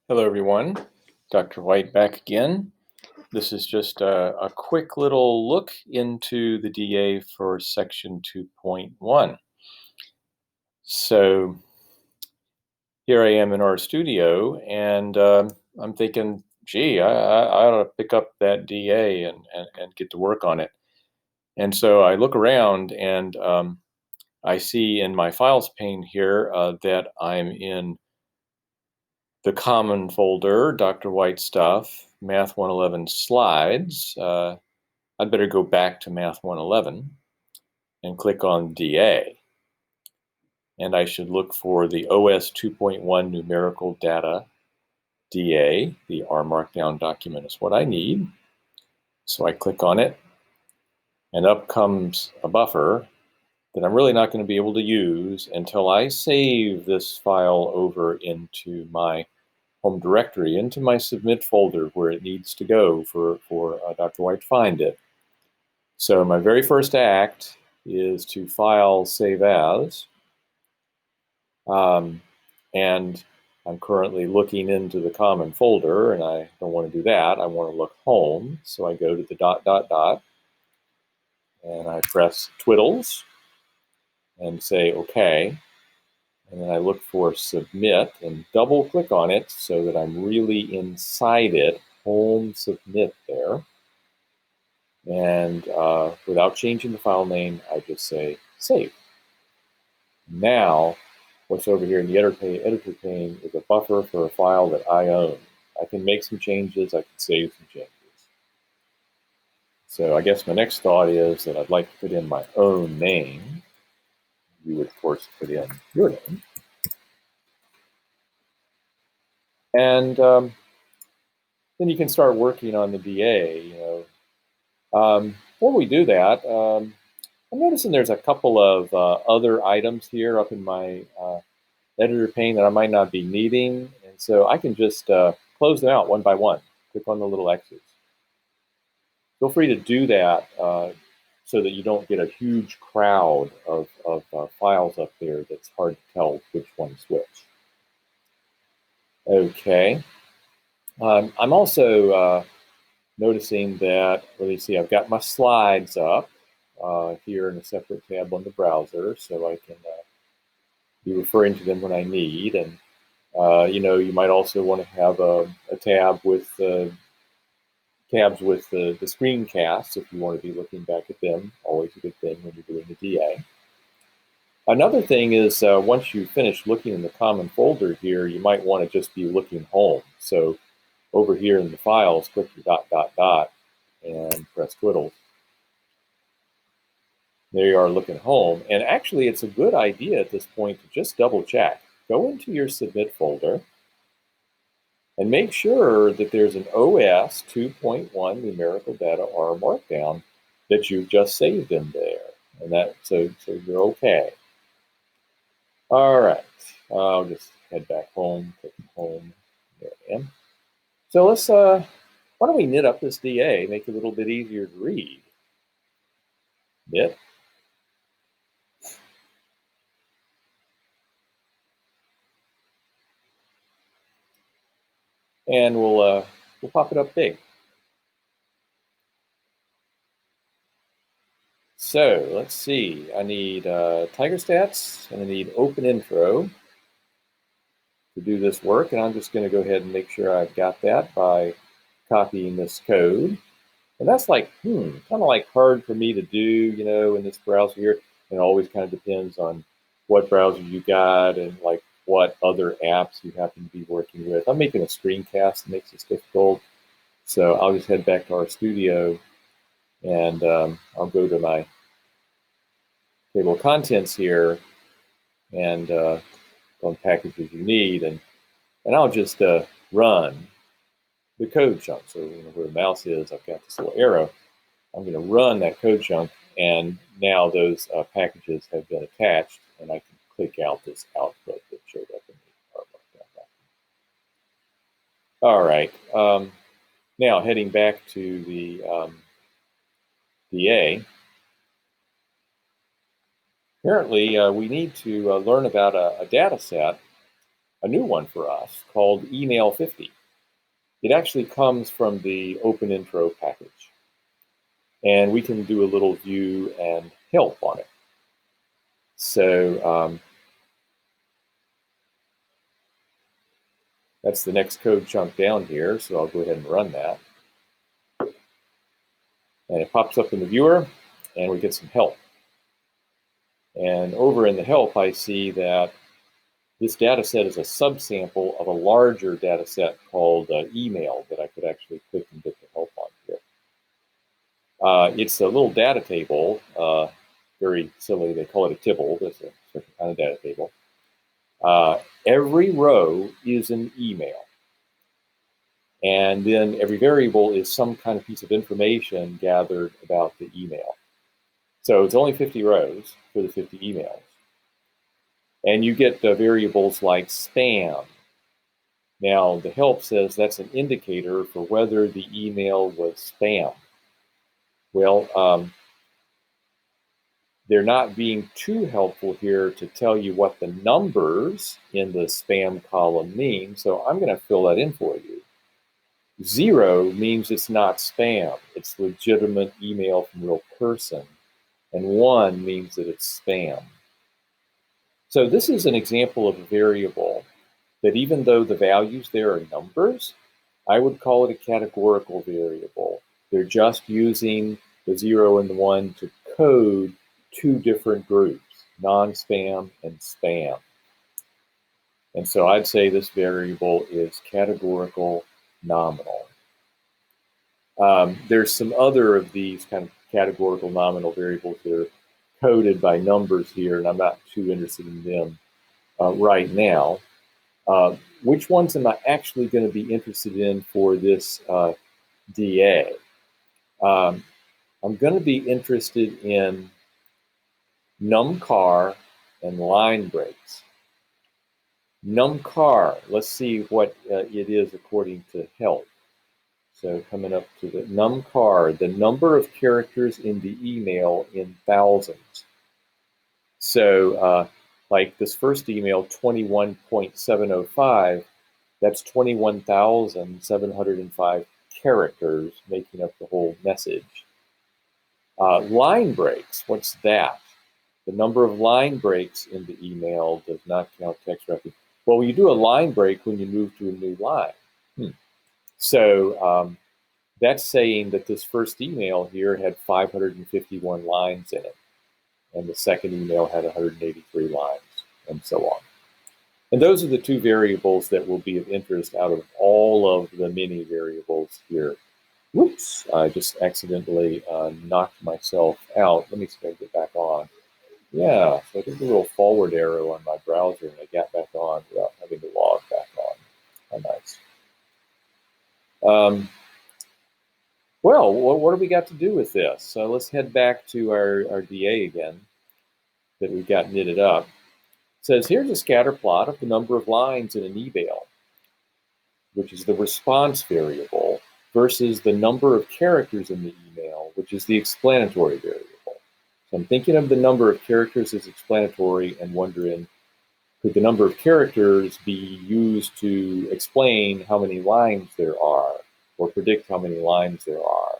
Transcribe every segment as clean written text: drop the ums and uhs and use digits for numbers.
Hello everyone, Dr. White back again. This is just a quick little look into the DA for section 2.1. So here I am in our studio and I'm thinking, gee, I ought to pick up that DA and get to work on it. And so I look around and I see in my files pane here that I'm in the common folder, Dr. White stuff, Math 111 slides. I'd better go back to Math 111 and click on DA. And I should look for the OS 2.1 numerical data DA. The R Markdown document is what I need. So I click on it, and up comes a buffer that I'm really not going to be able to use until I save this file over into my home directory, into my submit folder where it needs to go for Dr. White to find it. So my very first act is to file save as, and I'm currently looking into the common folder, and I don't want to do that. I want to look home, so I go to the ... and I press twiddles and say OK, and then I look for submit and double click on it so that I'm really inside it, home submit there. And without changing the file name, I just say save. Now, what's over here in the editor pane is a buffer for a file that I own. I can make some changes, I can save some changes. So I guess my next thought is that I'd like to put in my own name. You would, of course, put in your name. And then you can start working on the DA. Before we do that, I'm noticing there's a couple of other items here up in my editor pane that I might not be needing. And so I can just close them out one by one. Click on the little X's. Feel free to do that so that you don't get a huge crowd of files up there that's hard to tell which one's which. Okay. I'm also noticing that, let me see, I've got my slides up here in a separate tab on the browser, so I can be referring to them when I need. And you might also want to have a tab with tabs with the screencasts if you want to be looking back at them. Always a good thing when you're doing the DA. Another thing is once you finish looking in the common folder here, you might want to just be looking home. So over here in the files, click the ... and press twiddles. There you are looking home. And actually, it's a good idea at this point to just double check. Go into your submit folder and make sure that there's an OS 2.1 numerical data R Markdown that you've just saved in there. And that so you're okay. All right. I'll just head back home, click home. There I am. So let's why don't we knit up this DA, make it a little bit easier to read. Knit. And we'll pop it up big. So let's see. I need Tiger Stats and I need Open Intro to do this work. And I'm just going to go ahead and make sure I've got that by copying this code. And that's like, kind of like hard for me to do, in this browser here. And it always kind of depends on what browser you got and like what other apps you happen to be working with. I'm making a screencast that makes this difficult. So I'll just head back to our studio and I'll go to my table of contents here and on packages you need, and I'll just run the code chunk. So where the mouse is, I've got this little arrow. I'm going to run that code chunk, and now those packages have been attached, and I can click out this output that showed up in the document. All right. Now heading back to the DA. Apparently, we need to learn about a data set a new one for us called email 50. It actually comes from the Open Intro package. And we can do a little view and help on it. So that's the next code chunk down here. So I'll go ahead and run that. And it pops up in the viewer, and we get some help. And over in the help, I see that this data set is a subsample of a larger data set called email that I could actually click and get the help on here. It's a little data table, very silly, they call it a tibble, it's a certain kind of data table. Every row is an email. And then every variable is some kind of piece of information gathered about the email. So it's only 50 rows for the 50 emails. And you get variables like spam. Now, the help says that's an indicator for whether the email was spam. Well, they're not being too helpful here to tell you what the numbers in the spam column mean, so I'm going to fill that in for you. 0 means it's not spam. It's legitimate email from a real person. And 1 means that it's spam. So this is an example of a variable that even though the values there are numbers, I would call it a categorical variable. They're just using the 0 and the 1 to code two different groups, non-spam and spam. And so I'd say this variable is categorical nominal. There's some other of these kind of categorical nominal variables that are coded by numbers here, and I'm not too interested in them right now. Which ones am I actually going to be interested in for this DA? I'm going to be interested in numcar and line breaks. Numcar, let's see what it is according to help. So coming up to the numcar, the number of characters in the email in thousands. So like this first email, 21.705, that's 21,705 characters making up the whole message. Line breaks, what's that? The number of line breaks in the email does not count text reference. Well, you do a line break when you move to a new line. So that's saying that this first email here had 551 lines in it, and the second email had 183 lines, and so on. And those are the two variables that will be of interest out of all of the many variables here. Whoops, I just accidentally knocked myself out. Let me see if I can get back on. Yeah, so I did a little forward arrow on my browser and I got back on without having to log back on. How nice. Well, what do we got to do with this? So let's head back to our DA again that we've got knitted up. It says, here's a scatter plot of the number of lines in an email, which is the response variable, versus the number of characters in the email, which is the explanatory variable. So I'm thinking of the number of characters as explanatory and wondering, could the number of characters be used to explain how many lines there are or predict how many lines there are?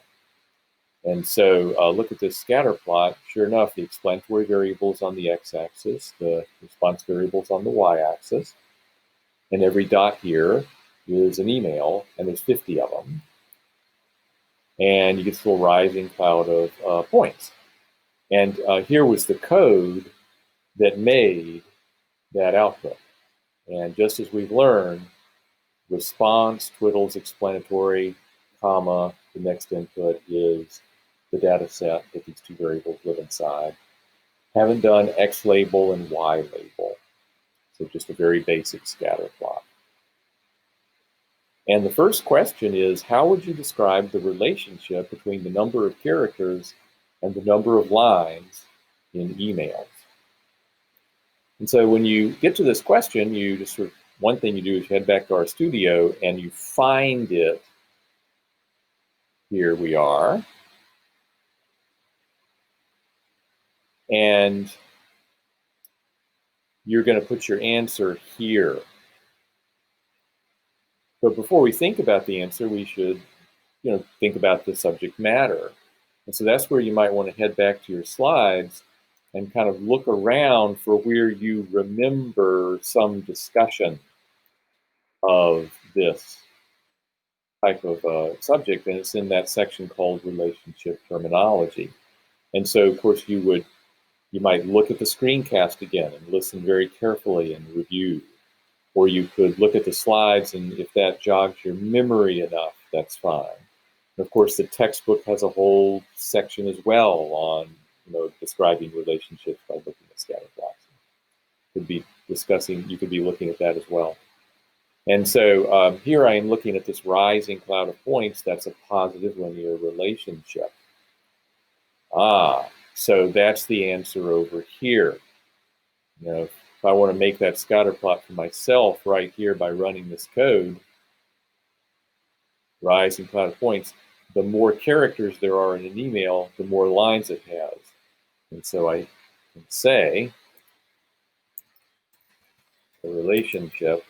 And so look at this scatter plot. Sure enough, the explanatory variables on the x-axis, the response variables on the y-axis, and every dot here is an email, and there's 50 of them. And you get this little rising cloud of points. And here was the code that made that output. And just as we've learned, response twiddles explanatory, comma, the next input is the data set that these two variables live inside. Haven't done X label and Y label. So just a very basic scatter plot. And the first question is, how would you describe the relationship between the number of characters and the number of lines in emails? And so when you get to this question, you just sort of, one thing you do is you head back to our studio and you find it. Here we are. And you're going to put your answer here. But before we think about the answer, we should, think about the subject matter. And so that's where you might want to head back to your slides and kind of look around for where you remember some discussion of this type of subject, and it's in that section called relationship terminology. And so, of course, you might look at the screencast again and listen very carefully and review. Or you could look at the slides, and if that jogs your memory enough, that's fine. And of course, the textbook has a whole section as well on, describing relationships by looking at scatter plots. You could be looking at that as well. And so here I am looking at this rising cloud of points. That's a positive linear relationship. So that's the answer over here. If I want to make that scatter plot for myself right here by running this code, rising cloud of points, the more characters there are in an email, the more lines it has. And so I can say the relationship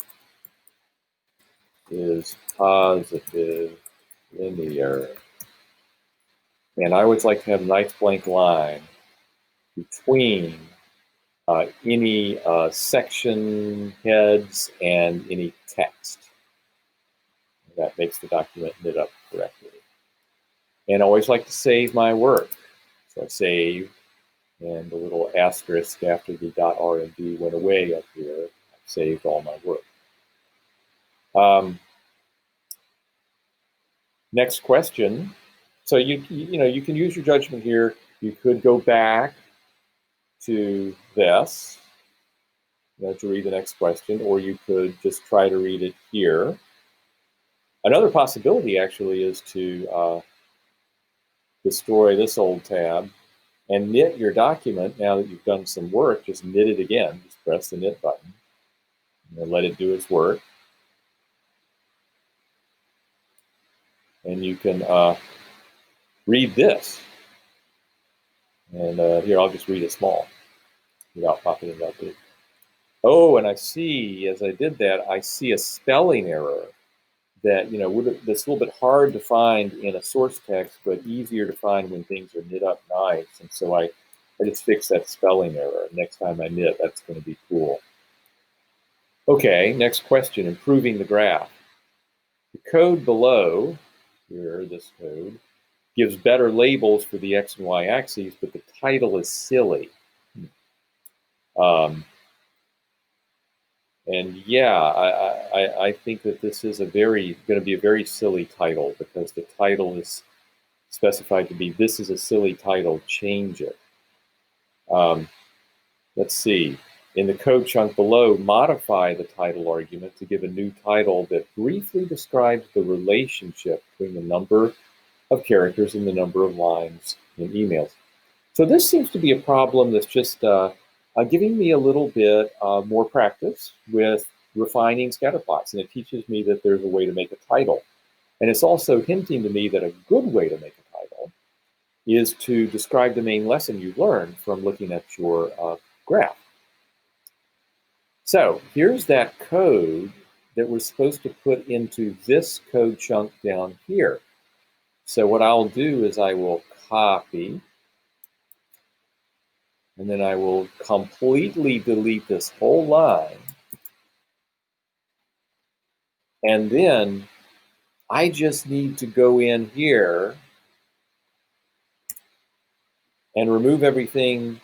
is positive linear. And I always like to have a nice blank line between any section heads and any text. That makes the document knit up correctly. And I always like to save my work. So I save, and the little asterisk after the .rmd went away up here. I've saved all my work. Next question. So you can use your judgment here. You could go back to this, to read the next question, or you could just try to read it here. Another possibility actually is to destroy this old tab and knit your document. Now that you've done some work, just knit it again. Just press the knit button and let it do its work. And you can read this. And here, I'll just read it small without popping it up big. Oh, and I see, as I did that, I see a spelling error that, that's a little bit hard to find in a source text, but easier to find when things are knit up nice. And so I just fixed that spelling error. Next time I knit, that's going to be cool. Okay, next question, improving the graph. The code below, here, this code, gives better labels for the X and Y axes, but the title is silly. And yeah, I think that this is going to be a very silly title, because the title is specified to be, this is a silly title, change it. Let's see. In the code chunk below, modify the title argument to give a new title that briefly describes the relationship between the number of characters and the number of lines in emails. So this seems to be a problem that's just giving me a little bit more practice with refining scatterplots, and it teaches me that there's a way to make a title. And it's also hinting to me that a good way to make a title is to describe the main lesson you've learned from looking at your graph. So here's that code that we're supposed to put into this code chunk down here. So what I'll do is I will copy, and then I will completely delete this whole line. And then I just need to go in here and remove everything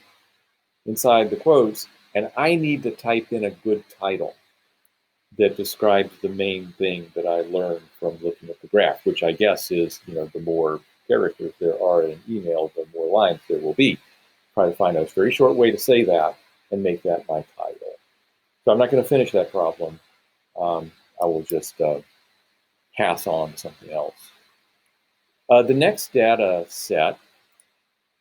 inside the quotes, and I need to type in a good title that describes the main thing that I learned from looking at the graph, which I guess is, the more characters there are in an email, the more lines there will be. Try to find a very short way to say that and make that my title. So I'm not going to finish that problem. I will just pass on to something else. The next data set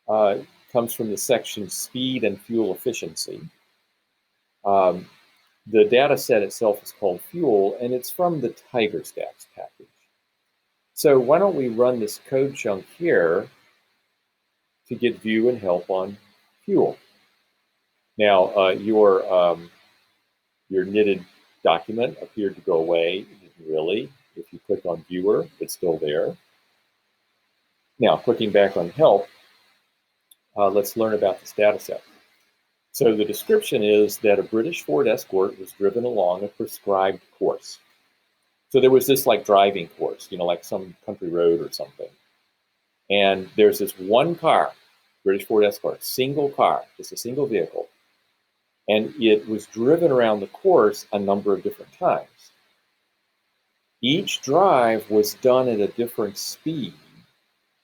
comes from the section Speed and Fuel Efficiency. The data set itself is called Fuel, and it's from the TigerStats package. So why don't we run this code chunk here to get view and help on Fuel. Now, your knitted document appeared to go away. really. If you click on Viewer, it's still there. Now, clicking back on Help, let's learn about this data set. So the description is that a British Ford Escort was driven along a prescribed course. So there was this like driving course, like some country road or something. And there's this one car, British Ford Escort, single car, just a single vehicle. And it was driven around the course a number of different times. Each drive was done at a different speed.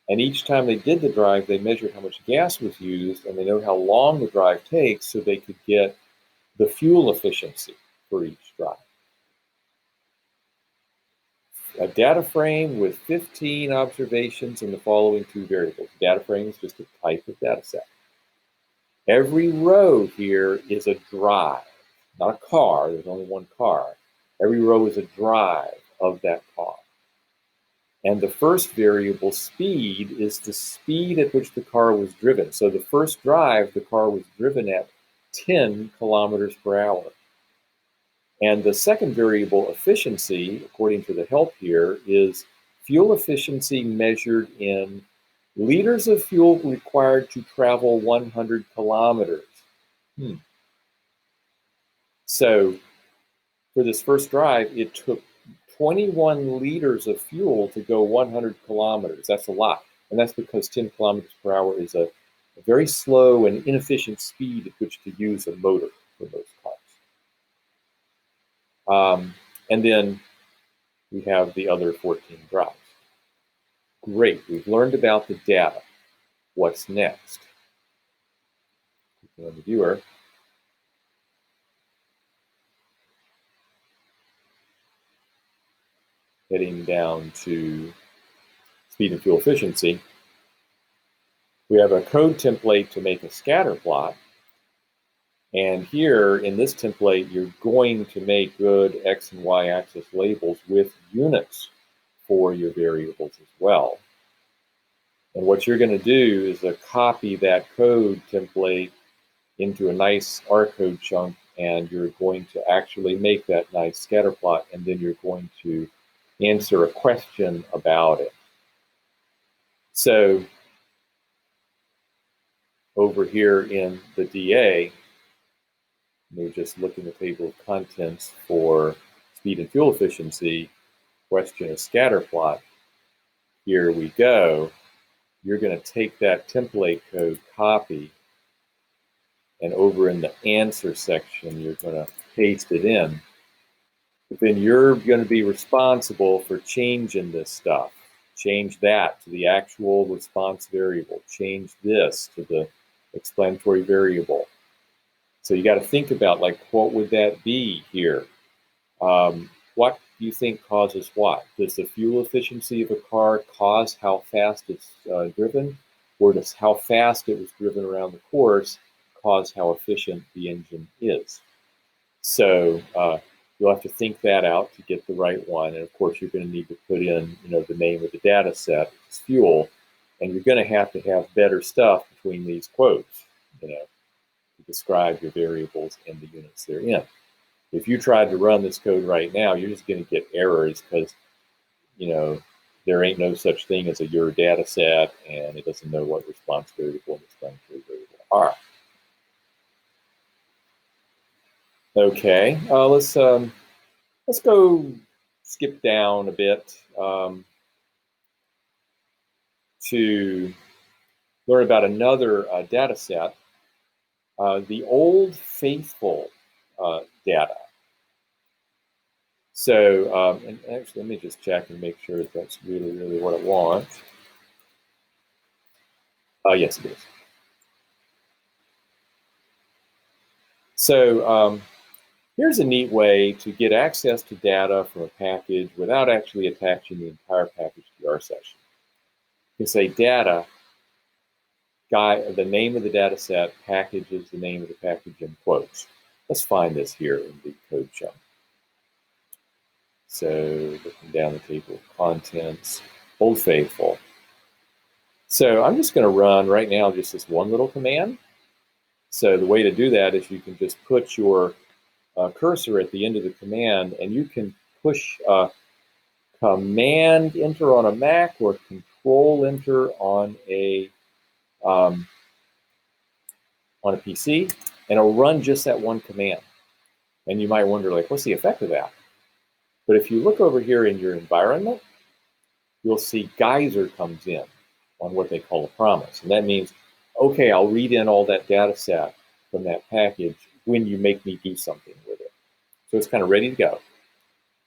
And each time they did the drive, they measured how much gas was used, and they know how long the drive takes, so they could get the fuel efficiency for each drive. A data frame with 15 observations in the following two variables. Data frame is just a type of data set. Every row here is a drive, not a car. There's only one car. Every row is a drive of that car. And the first variable, speed, is the speed at which the car was driven. So the first drive, the car was driven at 10 kilometers per hour. And the second variable, efficiency, according to the help here, is fuel efficiency measured in liters of fuel required to travel 100 kilometers. So for this first drive, it took 21 liters of fuel to go 100 kilometers. That's a lot. And that's because 10 kilometers per hour is a very slow and inefficient speed at which to use a motor for most cars. And then we have the other 14 drives. Great, we've learned about the data. What's next? Clicking on the viewer. Heading down to speed and fuel efficiency. We have a code template to make a scatter plot. And here in this template, you're going to make good X and Y axis labels with units for your variables as well. And what you're going to do is copy that code template into a nice R code chunk, and you're going to actually make that nice scatter plot, and then you're going to answer a question about it. So over here in the DA, we just look in the table of contents for speed and fuel efficiency, question is scatter plot. Here we go. You're going to take that template code, copy, and over in the answer section, you're going to paste it in. But then you're going to be responsible for changing this stuff. Change that to the actual response variable. Change this to the explanatory variable. So you got to think about, like, what would that be here? What do you think causes what? Does the fuel efficiency of a car cause how fast it's driven? Or does how fast it was driven around the course cause how efficient the engine is? So you'll have to think that out to get the right one. And of course, you're going to need to put in, the name of the data set, it's fuel, and you're going to have better stuff between these quotes, to describe your variables and the units they're in. If you tried to run this code right now, you're just going to get errors because, there ain't no such thing as a your data set, and it doesn't know what response variable and explanatory variable are. Okay, let's go skip down a bit to learn about another data set, the Old Faithful data. So, and actually, let me just check and make sure that that's really, really what I want. Yes, it is. So here's a neat way to get access to data from a package without actually attaching the entire package to your R session. You can say data, the name of the data set, package is the name of the package in quotes. Let's find this here in the code chunk. So looking down the table of contents, Old Faithful. So I'm just going to run right now just this one little command. So the way to do that is you can just put your cursor at the end of the command, and you can push Command enter on a Mac or Control enter on a PC, and it'll run just that one command. And you might wonder, like, what's the effect of that? But if you look over here in your environment, you'll see Geyser comes in on what they call a promise. And that means, okay, I'll read in all that data set from that package when you make me do something with it. So it's kind of ready to go.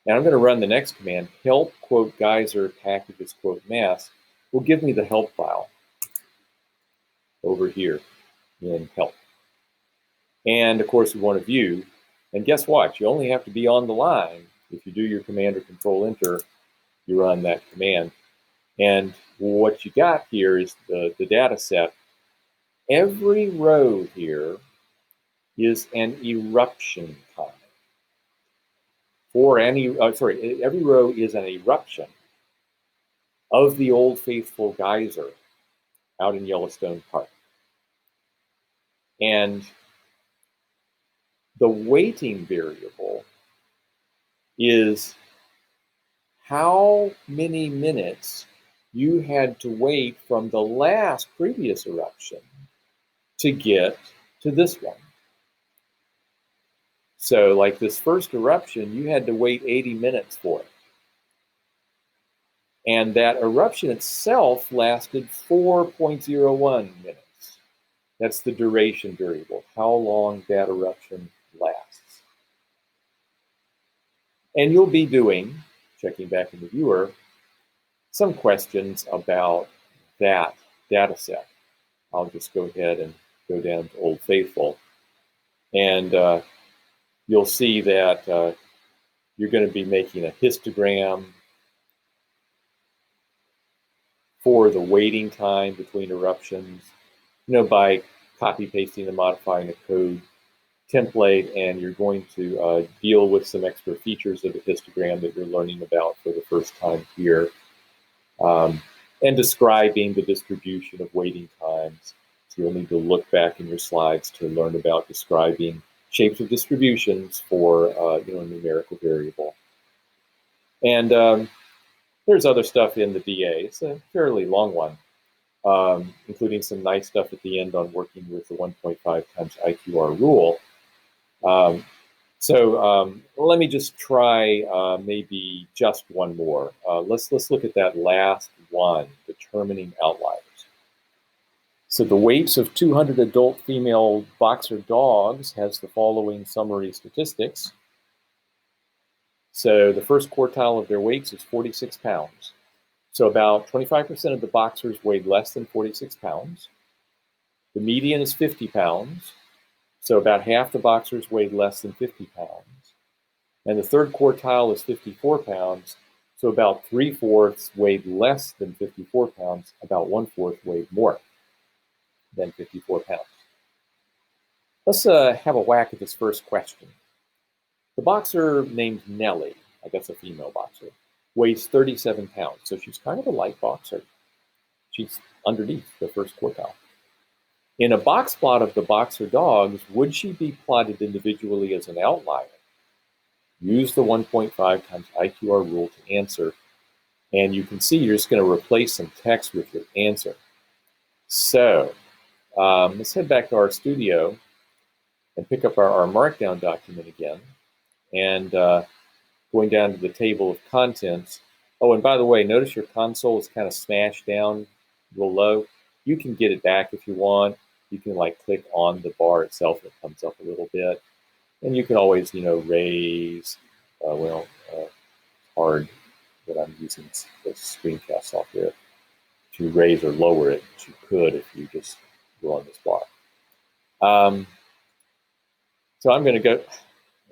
Now I'm going to run the next command, help quote Geyser packages quote mass will give me the help file over here in help. And of course we want to view, and guess what? You only have to be on the line. If you do your command or control enter, you run that command. And what you got here is the data set. Every row here is an eruption time. Every row is an eruption of the Old Faithful Geyser out in Yellowstone Park. And the waiting variable is how many minutes you had to wait from the last previous eruption to get to this one. So like this first eruption, you had to wait 80 minutes for it. And that eruption itself lasted 4.01 minutes. That's the duration variable, how long that eruption lasts. And you'll be doing, checking back in the viewer, some questions about that data set. I'll just go ahead and go down to Old Faithful. And you'll see that you're going to be making a histogram for the waiting time between eruptions, by copy pasting and modifying the code template, and you're going to deal with some extra features of the histogram that you're learning about for the first time here, and describing the distribution of waiting times. So you'll need to look back in your slides to learn about describing shapes of distributions for a numerical variable. And there's other stuff in the DA. It's a fairly long one, including some nice stuff at the end on working with the 1.5 times IQR rule. Let me just try maybe just one more. Let's look at that last one, determining outliers. So the weights of 200 adult female boxer dogs has the following summary statistics. So the first quartile of their weights is 46 pounds. So about 25% of the boxers weighed less than 46 pounds. The median is 50 pounds. So about half the boxers weighed less than 50 pounds. And the third quartile is 54 pounds. So about 3/4 weighed less than 54 pounds. About 1/4 weighed more than 54 pounds. Let's have a whack at this first question. The boxer named Nellie, I guess a female boxer, weighs 37 pounds. So she's kind of a light boxer. She's underneath the first quartile. In a box plot of the boxer dogs, would she be plotted individually as an outlier? Use the 1.5 times IQR rule to answer. And you can see you're just going to replace some text with your answer. So let's head back to our studio and pick up our markdown document again. And going down to the table of contents. Oh, and by the way, notice your console is kind of smashed down a little low. You can get it back if you want. You can click on the bar itself, and it comes up a little bit. And you can always, raise, hard that I'm using the screencast software to raise or lower it, but you could if you just go on this bar. So I'm going to go,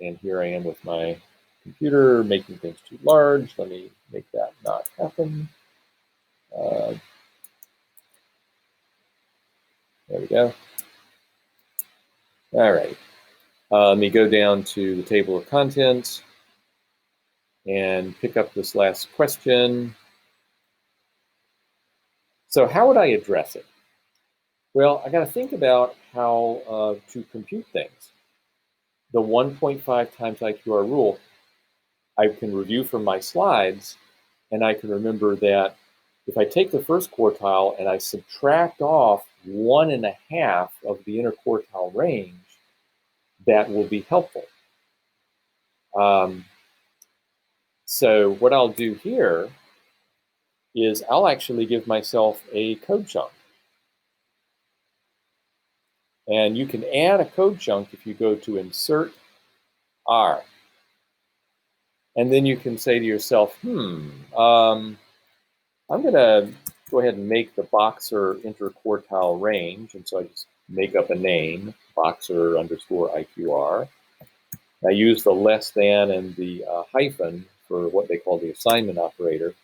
and here I am with my computer making things too large. Let me make that not happen. There we go. All right. Let me go down to the table of contents and pick up this last question. So how would I address it? Well, I got to think about how to compute things. The 1.5 times IQR rule, I can review from my slides, and I can remember that if I take the first quartile and I subtract off 1.5 of the interquartile range, that will be helpful. So what I'll do here is I'll actually give myself a code chunk. And you can add a code chunk if you go to Insert R. And then you can say to yourself, I'm going to go ahead and make the Boxer interquartile range. And so I just make up a name, Boxer underscore IQR. I use the less than and the hyphen for what they call the assignment operator.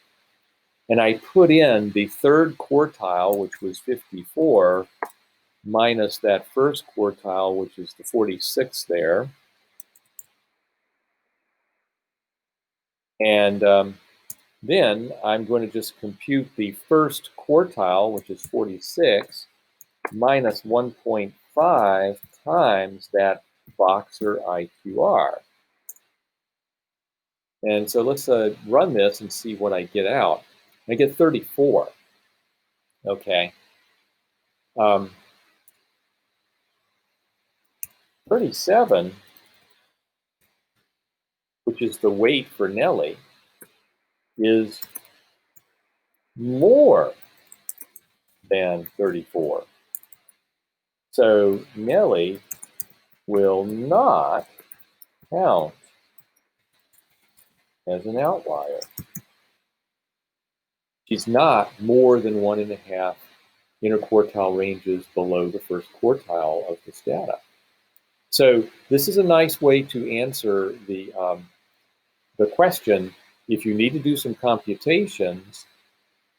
And I put in the third quartile, which was 54, minus that first quartile, which is the 46 there. And then I'm going to just compute the first quartile, which is 46, minus 1.5 times that Boxer IQR. And so let's run this and see what I get out. I get 34. Okay. 37, which is the weight for Nellie, is more than 34. So Nellie will not count as an outlier. She's not more than 1.5 interquartile ranges below the first quartile of this data. So this is a nice way to answer the question. If you need to do some computations,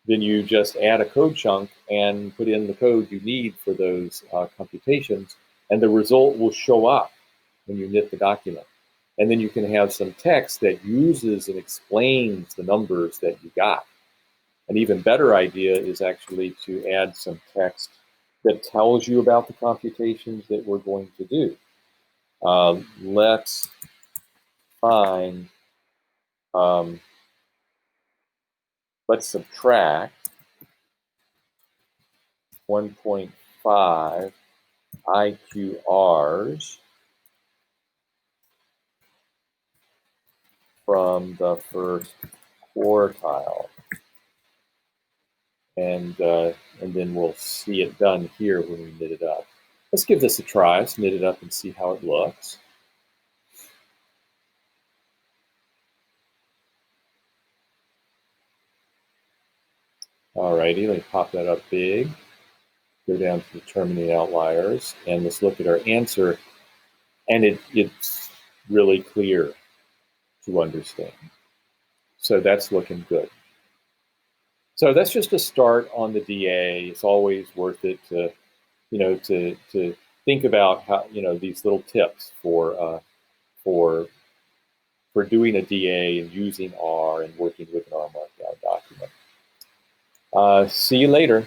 then you just add a code chunk and put in the code you need for those computations, and the result will show up when you knit the document. And then you can have some text that uses and explains the numbers that you got. An even better idea is actually to add some text that tells you about the computations that we're going to do. Let's find, let's subtract 1.5 IQRs from the first quartile. And then we'll see it done here when we knit it up. Let's give this a try. Let's knit it up and see how it looks. Alrighty, let me pop that up big. Go down to determining outliers, and let's look at our answer. And it's really clear to understand. So that's looking good. So that's just a start on the DA. It's always worth it to, to think about how, these little tips for doing a DA and using R and working with an R markdown document. See you later.